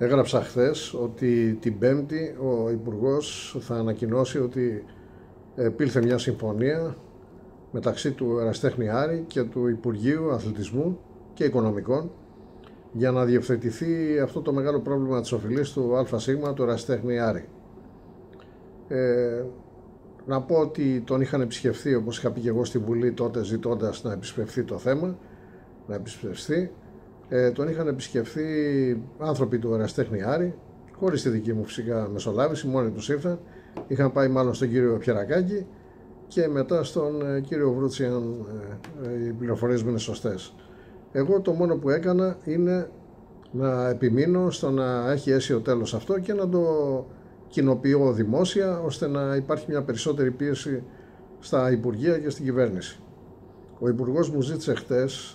Έγραψα χθες ότι την Πέμπτη ο Υπουργός θα ανακοινώσει ότι επήλθε μια συμφωνία μεταξύ του Εραστέχνη Άρη και του Υπουργείου Αθλητισμού και Οικονομικών για να διευθετηθεί αυτό το μεγάλο πρόβλημα της οφειλής του ΑΣ του Εραστέχνη Άρη. Να πω ότι τον είχαν επισκεφθεί, όπως είχα πει και εγώ στη Βουλή τότε, ζητώντας να επισπευθεί το θέμα, τον είχαν επισκεφθεί άνθρωποι του Εραστέχνη Άρη, χωρίς τη δική μου φυσικά μεσολάβηση, μόνοι τους ήρθαν. Είχαν πάει μάλλον στον κύριο Πιερακάκη και μετά στον κύριο Βρούτση, αν οι πληροφορίες μου είναι σωστές. Εγώ το μόνο που έκανα είναι να επιμείνω στο να έχει αίσιο τέλος αυτό και να το κοινοποιώ δημόσια, ώστε να υπάρχει μια περισσότερη πίεση στα Υπουργεία και στην κυβέρνηση. Ο Υπουργός μου ζήτησε χτες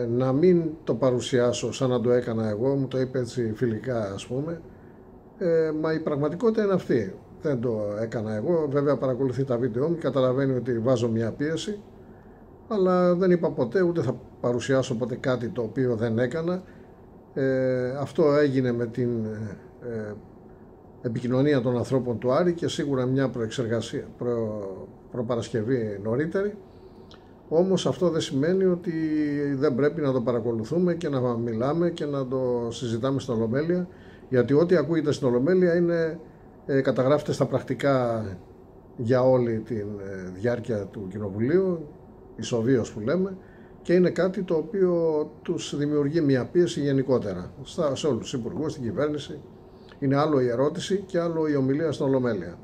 να μην το παρουσιάσω σαν να το έκανα εγώ, μου το είπε έτσι φιλικά ας πούμε, μα η πραγματικότητα είναι αυτή. Δεν το έκανα εγώ, βέβαια παρακολουθεί τα βίντεο μου, καταλαβαίνει ότι βάζω μια πίεση, αλλά δεν είπα ποτέ, ούτε θα παρουσιάσω ποτέ κάτι το οποίο δεν έκανα. Αυτό έγινε με την επικοινωνία των ανθρώπων του Άρη και σίγουρα μια προπαρασκευή νωρίτερη. Όμως αυτό δεν σημαίνει ότι δεν πρέπει να το παρακολουθούμε και να μιλάμε και να το συζητάμε στην Ολομέλεια, γιατί ό,τι ακούγεται στην Ολομέλεια καταγράφεται στα πρακτικά για όλη τη διάρκεια του Κοινοβουλίου, ισοβίως που λέμε, και είναι κάτι το οποίο τους δημιουργεί μια πίεση γενικότερα σε όλους τους υπουργούς, στην κυβέρνηση. Είναι άλλο η ερώτηση και άλλο η ομιλία στην Ολομέλεια.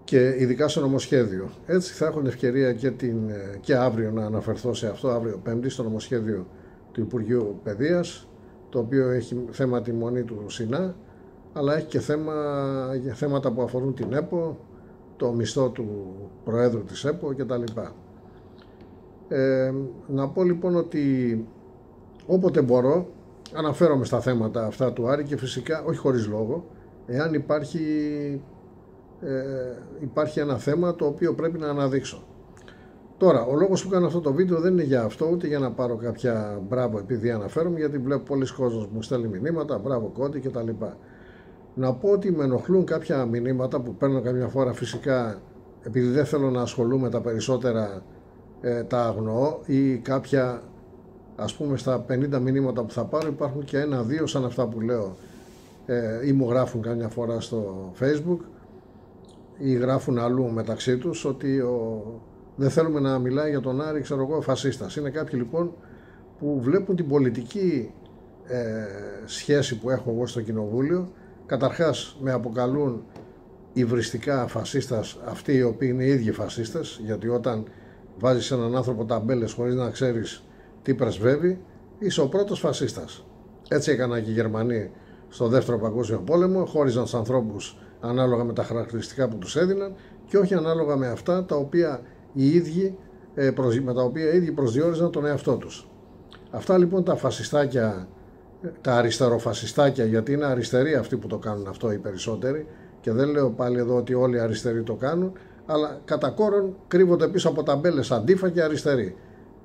Και ειδικά στο νομοσχέδιο. Έτσι θα έχω την ευκαιρία και αύριο να αναφερθώ σε αυτό, αύριο Πέμπτη, στο νομοσχέδιο του Υπουργείου Παιδείας, το οποίο έχει θέμα τη μονή του ΣΥΝΑ, αλλά έχει και θέματα που αφορούν την ΕΠΟ, το μισθό του Προέδρου της ΕΠΟ κτλ. Να πω λοιπόν ότι όποτε μπορώ αναφέρομαι στα θέματα αυτά του Άρη και φυσικά όχι χωρίς λόγο, εάν υπάρχει ένα θέμα το οποίο πρέπει να αναδείξω. Τώρα, ο λόγος που κάνω αυτό το βίντεο δεν είναι για αυτό, ούτε για να πάρω κάποια μπράβο επειδή αναφέρομαι, γιατί βλέπω πολλοί κόσμος μου στέλνει μηνύματα, μπράβο Κώτη κτλ. Να πω ότι με ενοχλούν κάποια μηνύματα που παίρνω καμιά φορά, φυσικά επειδή δεν θέλω να ασχολούμαι τα περισσότερα, τα αγνοώ, ή κάποια, ας πούμε, στα 50 μηνύματα που θα πάρω υπάρχουν και ένα-δύο σαν αυτά που λέω, ή μου γράφουν καμιά φορά στο Facebook ή γράφουν αλλού μεταξύ τους ότι δεν θέλουμε να μιλάει για τον Άρη, ξέρω εγώ, φασίστας. Είναι κάποιοι λοιπόν που βλέπουν την πολιτική σχέση που έχω εγώ στο Κοινοβούλιο. Καταρχάς με αποκαλούν υβριστικά φασίστας αυτοί οι οποίοι είναι οι ίδιοι φασίστες, γιατί όταν βάζεις έναν άνθρωπο ταμπέλες χωρίς να ξέρεις τι πρεσβεύει, είσαι ο πρώτος φασίστας. Έτσι έκαναν και οι Γερμανοί στο Δεύτερο Παγκόσμιο Πόλεμο, χώριζαν τους ανθρώπους ανάλογα με τα χαρακτηριστικά που τους έδιναν και όχι ανάλογα με αυτά τα οποία με τα οποία οι ίδιοι προσδιορίζαν τον εαυτό τους. Αυτά λοιπόν τα φασιστάκια, τα αριστεροφασιστάκια, γιατί είναι αριστεροί αυτοί που το κάνουν αυτό οι περισσότεροι, και δεν λέω πάλι εδώ ότι όλοι οι αριστεροί το κάνουν, αλλά κατά κόρον κρύβονται πίσω από ταμπέλες αντίφα και αριστεροί.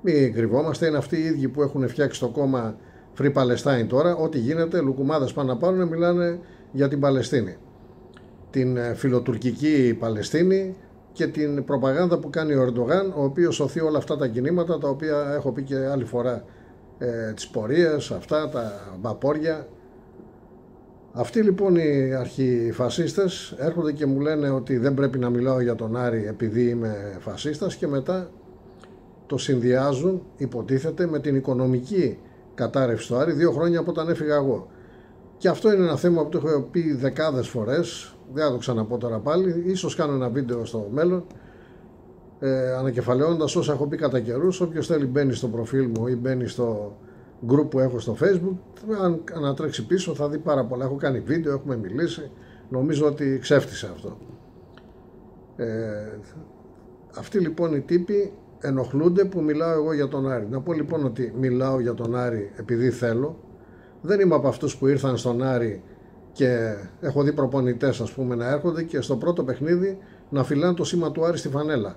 Μην κρυβόμαστε, είναι αυτοί οι ίδιοι που έχουν φτιάξει το κόμμα Free Palestine τώρα. Ό,τι γίνεται, λουκουμάδες πάνε να πάρουν, μιλάνε για την Παλαιστίνη, την φιλοτουρκική Παλαιστίνη και την προπαγάνδα που κάνει ο Ερντογάν, ο οποίος σωθεί όλα αυτά τα κινήματα τα οποία έχω πει και άλλη φορά, τις πορείες, αυτά τα βαπόρια. Αυτοί λοιπόν οι αρχιφασίστες έρχονται και μου λένε ότι δεν πρέπει να μιλάω για τον Άρη επειδή είμαι φασίστας και μετά το συνδυάζουν, υποτίθεται, με την οικονομική κατάρρευση του Άρη 2 χρόνια από όταν έφυγα εγώ. Και αυτό είναι ένα θέμα που το έχω πει δεκάδες φορές, δεν θα το ξαναπώ τώρα πάλι, ίσως κάνω ένα βίντεο στο μέλλον, ανακεφαλαιώνοντας όσα έχω πει κατά καιρούς. Όποιος θέλει μπαίνει στο προφίλ μου ή μπαίνει στο group που έχω στο Facebook, αν ανατρέξει πίσω θα δει πάρα πολλά. Έχω κάνει βίντεο, έχουμε μιλήσει, νομίζω ότι ξέφτισε αυτό. Αυτοί λοιπόν οι τύποι ενοχλούνται που μιλάω εγώ για τον Άρη. Να πω λοιπόν ότι μιλάω για τον Άρη επειδή θέλω. Δεν είμαι από αυτούς που ήρθαν στον Άρη και έχω δει προπονητές, ας πούμε, να έρχονται και στο πρώτο παιχνίδι να φυλάνε το σήμα του Άρη στη φανέλα.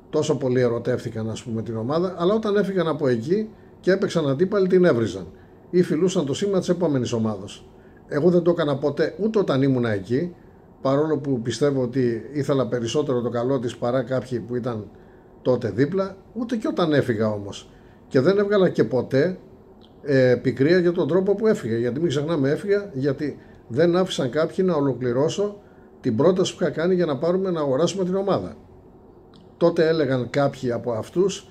Τόσο πολύ ερωτεύτηκαν, ας πούμε, την ομάδα, αλλά όταν έφυγαν από εκεί και έπαιξαν αντίπαλοι την έβριζαν. ή φιλούσαν το σήμα της επόμενης ομάδος. Εγώ δεν το έκανα ποτέ, ούτε όταν ήμουνα εκεί, παρόλο που πιστεύω ότι ήθελα περισσότερο το καλό της παρά κάποιοι που ήταν τότε δίπλα, ούτε και όταν έφυγα όμως. Και δεν έβγαλα και ποτέ πικρία για τον τρόπο που έφυγε. Γιατί μην ξεχνάμε, έφυγα γιατί δεν άφησαν κάποιοι να ολοκληρώσω την πρόταση που είχα κάνει για να πάρουμε να αγοράσουμε την ομάδα. Τότε έλεγαν κάποιοι από αυτούς,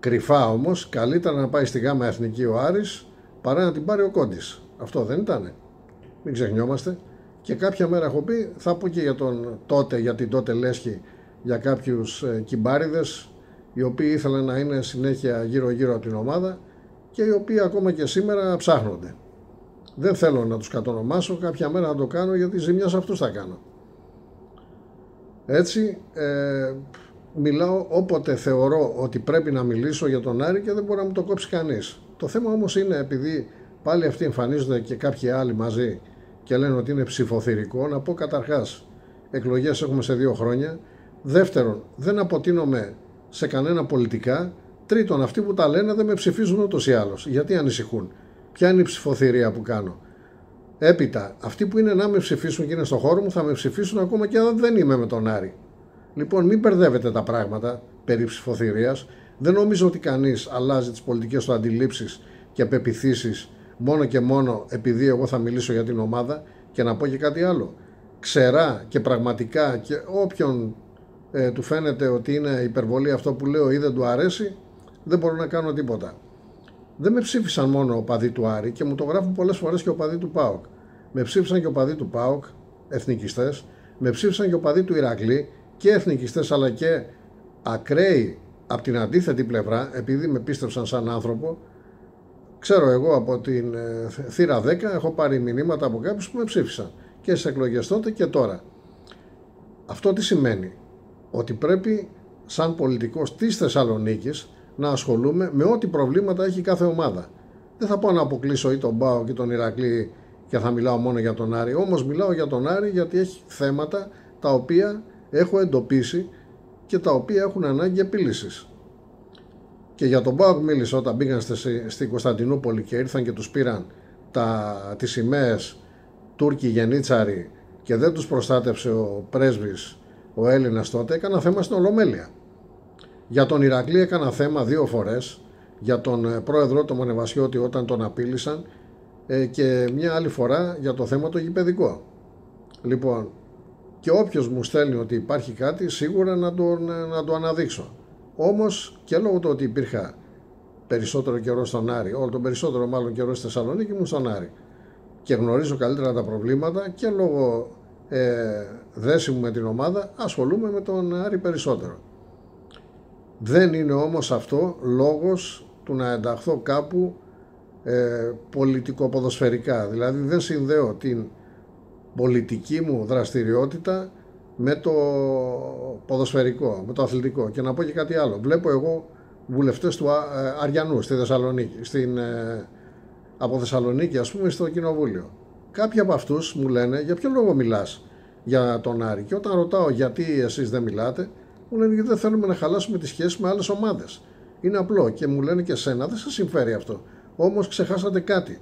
κρυφά όμως, καλύτερα να πάει στη Γάμα Εθνική ο Άρης παρά να την πάρει ο Κόντης. Αυτό δεν ήτανε? Μην ξεχνιόμαστε. Και κάποια μέρα έχω πει, θα πω και για τον τότε, για την τότε λέσχη, για κάποιους κυμπάριδες οι οποίοι ήθελαν να είναι συνέχεια γύρω-γύρω από την ομάδα και οι οποίοι ακόμα και σήμερα ψάχνονται. Δεν θέλω να τους κατονομάσω, κάποια μέρα να το κάνω γιατί ζημιά σε αυτούς θα κάνω. Έτσι, μιλάω όποτε θεωρώ ότι πρέπει να μιλήσω για τον Άρη και δεν μπορεί να μου το κόψει κανείς. Το θέμα όμως είναι, επειδή πάλι αυτοί εμφανίζονται και κάποιοι άλλοι μαζί και λένε ότι είναι ψηφοθυρικό, να πω καταρχάς, εκλογές έχουμε σε 2 χρόνια. Δεύτερον, δεν αποτείνομαι σε κανένα πολιτικά. Τρίτον, αυτοί που τα λένε δεν με ψηφίζουν ούτως ή άλλως. Γιατί ανησυχούν? Ποια είναι η ψηφοθυρία που κάνω? Έπειτα, αυτοί που είναι να με ψηφίσουν και είναι στο χώρο μου θα με ψηφίσουν ακόμα και αν δεν είμαι με τον Άρη. Λοιπόν, μην μπερδεύετε τα πράγματα περί ψηφοθυρίας. Δεν νομίζω ότι κανείς αλλάζει τις πολιτικές του αντιλήψεις και πεποιθήσεις μόνο και μόνο επειδή εγώ θα μιλήσω για την ομάδα. Και να πω και κάτι άλλο. Ξερά και πραγματικά, και όποιον του φαίνεται ότι είναι υπερβολή αυτό που λέω ή δεν του αρέσει, δεν μπορώ να κάνω τίποτα. Δεν με ψήφισαν μόνο οπαδοί του Άρη και μου το γράφουν πολλές φορές και οπαδοί του ΠΑΟΚ. Με ψήφισαν και οπαδοί του ΠΑΟΚ, εθνικιστές, με ψήφισαν και οπαδοί του Ηρακλή και εθνικιστές, αλλά και ακραίοι από την αντίθετη πλευρά, επειδή με πίστευσαν σαν άνθρωπο. Ξέρω εγώ από την θύρα 10 έχω πάρει μηνύματα από κάποιους που με ψήφισαν και στις εκλογές τότε και τώρα. Αυτό τι σημαίνει? Ότι πρέπει σαν πολιτικός της Θεσσαλονίκης να ασχολούμαι με ό,τι προβλήματα έχει κάθε ομάδα. Δεν θα πάω να αποκλείσω ή τον ΠΑΟΚ ή τον Ηρακλή και θα μιλάω μόνο για τον Άρη. Όμως μιλάω για τον Άρη γιατί έχει θέματα τα οποία έχω εντοπίσει και τα οποία έχουν ανάγκη επίλυσης. Και για τον ΠΑΟΚ μίλησα όταν πήγαν στην Κωνσταντινούπολη και ήρθαν και τους πήραν τις σημαίες Τούρκοι γενίτσαροι και δεν τους προστάτευσε ο πρέσβης, ο Έλληνας τότε. Έκανα θέμα στην Ολομέλεια. Για τον Ηρακλή έκανα θέμα 2 φορές, για τον πρόεδρο τον Μονεβασιώτη όταν τον απείλησαν και μια άλλη φορά για το θέμα το γηπεδικό. Λοιπόν, και όποιος μου στέλνει ότι υπάρχει κάτι, σίγουρα να το αναδείξω. Όμως και λόγω του ότι υπήρχα περισσότερο καιρό στον Άρη, όλο τον περισσότερο μάλλον καιρό στη Θεσσαλονίκη μου στον Άρη, και γνωρίζω καλύτερα τα προβλήματα και λόγω δέση μου με την ομάδα ασχολούμαι με τον Άρη περισσότερο. Δεν είναι όμως αυτό λόγος του να ενταχθώ κάπου πολιτικοποδοσφαιρικά. Δηλαδή δεν συνδέω την πολιτική μου δραστηριότητα με το ποδοσφαιρικό, με το αθλητικό. Και να πω και κάτι άλλο. Βλέπω εγώ βουλευτές του Αριανού στη Θεσσαλονίκη, από Θεσσαλονίκη ας πούμε στο κοινοβούλιο. Κάποιοι από αυτούς μου λένε για ποιο λόγο μιλάς για τον Άρη. Και όταν ρωτάω γιατί εσείς δεν μιλάτε, μου λένε γιατί δεν θέλουμε να χαλάσουμε τις σχέσεις με άλλες ομάδες. Είναι απλό και μου λένε και εσένα δεν σας συμφέρει αυτό. Όμως ξεχάσατε κάτι.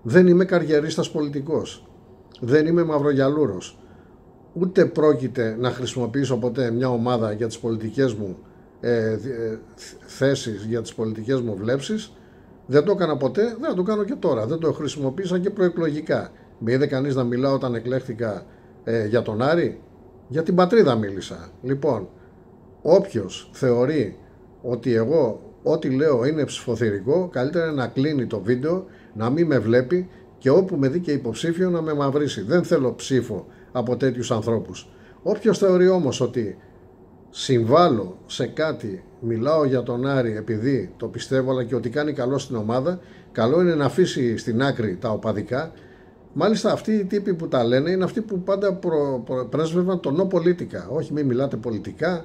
Δεν είμαι καριερίστας πολιτικός. Δεν είμαι μαυρογιαλούρος. Ούτε πρόκειται να χρησιμοποιήσω ποτέ μια ομάδα για τις πολιτικές μου θέσεις, για τις πολιτικές μου βλέψεις. Δεν το έκανα ποτέ, δεν θα το κάνω και τώρα. Δεν το χρησιμοποίησα και προεκλογικά. Με είδε κανείς να μιλάω όταν εκλέχθηκα για τον Άρη? Για την πατρίδα μίλησα. Λοιπόν, όποιος θεωρεί ότι εγώ ό,τι λέω είναι ψηφοθυρικό, καλύτερα να κλείνει το βίντεο, να μην με βλέπει και όπου με δει και υποψήφιο να με μαυρίσει. Δεν θέλω ψήφο από τέτοιους ανθρώπους. Όποιος θεωρεί όμως ότι συμβάλλω σε κάτι, μιλάω για τον Άρη επειδή το πιστεύω αλλά και ότι κάνει καλό στην ομάδα, καλό είναι να αφήσει στην άκρη τα οπαδικά. Μάλιστα αυτοί οι τύποι που τα λένε είναι αυτοί που πάντα πρέσβευαν το no politica. Όχι, μην μιλάτε πολιτικά,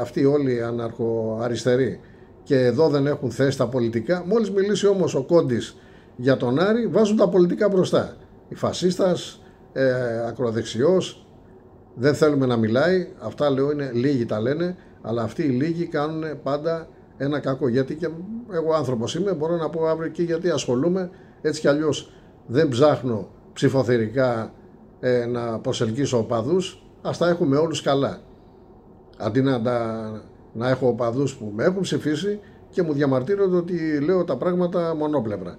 αυτοί όλοι αναρχοαριστεροί και εδώ δεν έχουν θέση τα πολιτικά. Μόλις μιλήσει όμως ο Κόντης για τον Άρη, βάζουν τα πολιτικά μπροστά. Η φασίστας, ακροδεξιός, δεν θέλουμε να μιλάει. Αυτά λέω είναι λίγοι τα λένε, αλλά αυτοί οι λίγοι κάνουν πάντα ένα κακό. Γιατί και εγώ άνθρωπος είμαι, μπορώ να πω αύριο και γιατί ασχολούμαι. Έτσι κι αλλιώς δεν ψάχνω ψηφοθερικά να προσελκύσω οπαδούς. Ας τα έχουμε όλους καλά. Αντί να έχω οπαδούς που με έχουν ψηφίσει και μου διαμαρτύρονται ότι λέω τα πράγματα μονόπλευρα.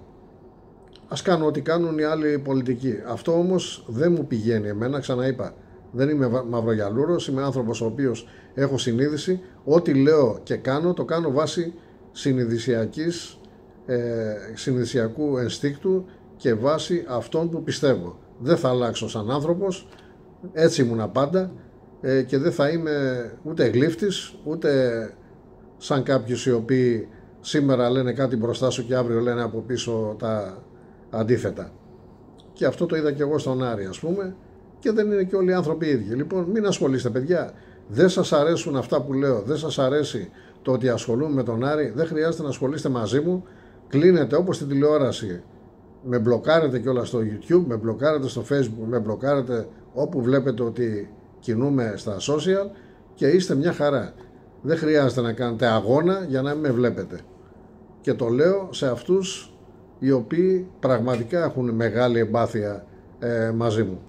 Ας κάνω ό,τι κάνουν οι άλλοι πολιτικοί. Αυτό όμως δεν μου πηγαίνει εμένα, ξαναείπα. Δεν είμαι μαυρογιαλούρος, είμαι άνθρωπος ο οποίος έχω συνείδηση. Ό,τι λέω και κάνω, το κάνω βάσει συνειδησιακού ενστίκτου και βάσει αυτών που πιστεύω. Δεν θα αλλάξω σαν άνθρωπος, έτσι ήμουνα πάντα και δεν θα είμαι ούτε γλύφτης, ούτε σαν κάποιους οι οποίοι σήμερα λένε κάτι μπροστά σου και αύριο λένε από πίσω τα αντίθετα. Και αυτό το είδα και εγώ στον Άρη, ας πούμε, και δεν είναι και όλοι οι άνθρωποι οι ίδιοι. Λοιπόν, μην ασχολείστε, παιδιά. Δεν σας αρέσουν αυτά που λέω, δεν σας αρέσει το ότι ασχολούμαι με τον Άρη, δεν χρειάζεται να ασχολείστε μαζί μου. Κλείνετε όπως στην τηλεόραση. Με μπλοκάρετε κιόλας στο YouTube, με μπλοκάρετε στο Facebook, με μπλοκάρετε όπου βλέπετε ότι κινούμε στα social και είστε μια χαρά. Δεν χρειάζεται να κάνετε αγώνα για να μην με βλέπετε. Και το λέω σε αυτούς οι οποίοι πραγματικά έχουν μεγάλη εμπάθεια μαζί μου.